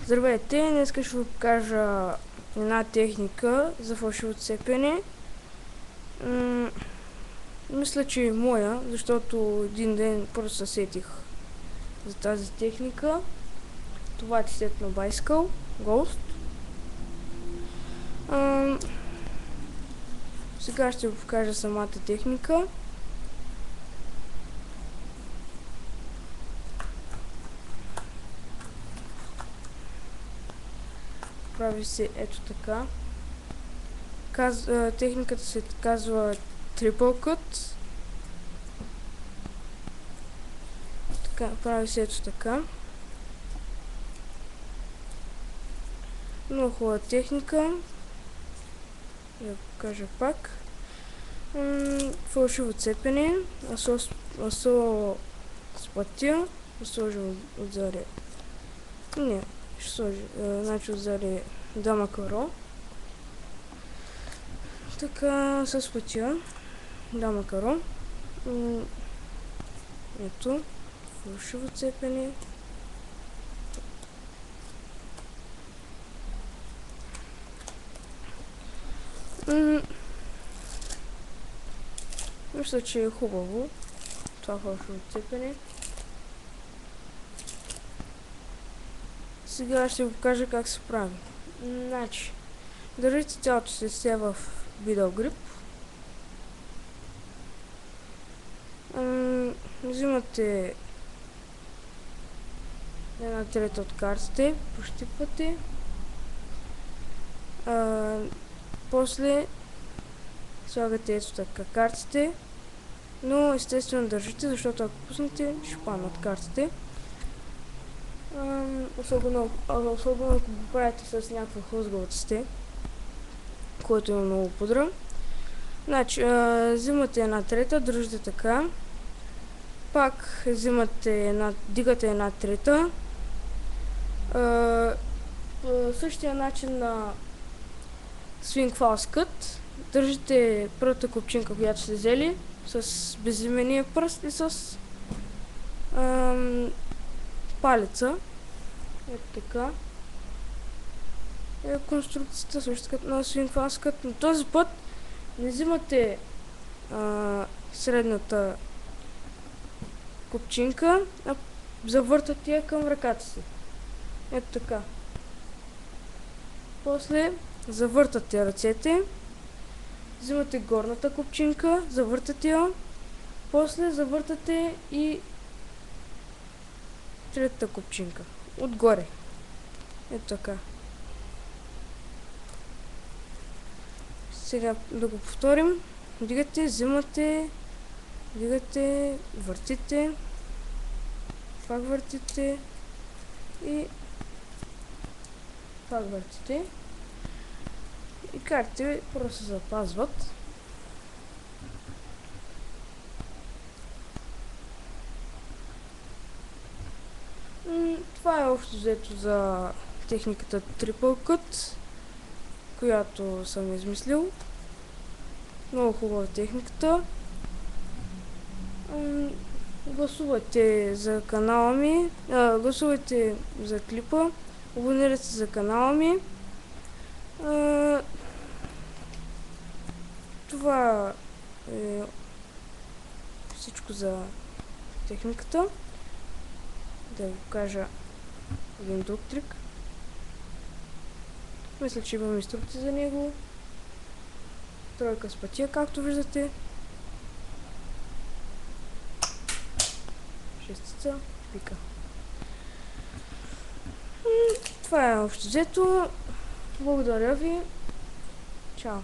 Здравейте, днес ще ви покажа една техника за фалшиво цепене. Мисля, че е моя, защото един ден просто се сетих за тази техника. Това е сет на Bicycle Ghost. Сега ще ви покажа самата техника. Прави се ето така. Техниката се казва Triple Cut. Така, прави се ето така. Много хубава техника. Да покажа пак. Фалшиво цепене. Асо спътя. Сложи отзади. Не, ще сложи. Значи отзади два макаро. Така, с пътя. Да, макаро. Ето. Фалшиво цепене. Мисля, че е хубаво това фалшиво цепене. Сега ще ви покажа как се прави. Значи, държите цялото сърце в видеогрип. Взимате една трета от картите, пощипвате. После слагате ето така картите, но естествено държите, защото ако пуснете, ще паднат картите. Особено ако го правите с някаква хлъзгава сте, което има много пудра. Значи, взимате една трета, държите така. Пак дигате една трета. По същия начин на Swing False Cut. Държите първата копчинка, която сте взели, с безимения пръст и с палеца. Ето така. Конструкцията също така на Swing False Cut. На този път не взимате средната копчинка, а завъртате я към ръката си. Ето така. После завъртате ръцете, взимате горната копчинка, завъртате я, после завъртате и третата копчинка отгоре. Ето така. Сега да го повторим. Дигате, взимате, дигате, въртите, пак въртите и пак въртите. И картите просто се запазват. Това е общо взето за техниката Triple Cut, която съм измислил. Много хубава техниката. Гласувайте за канала ми, гласувайте за клипа, абонирайте се за канала ми. Това е всичко за техниката. Да ви покажа един друг трик. Мисля, че имам инструкция за него. Тройка с пътя, както виждате. Шестица, пика. Това е общо взето. Благодаря ви. Чао.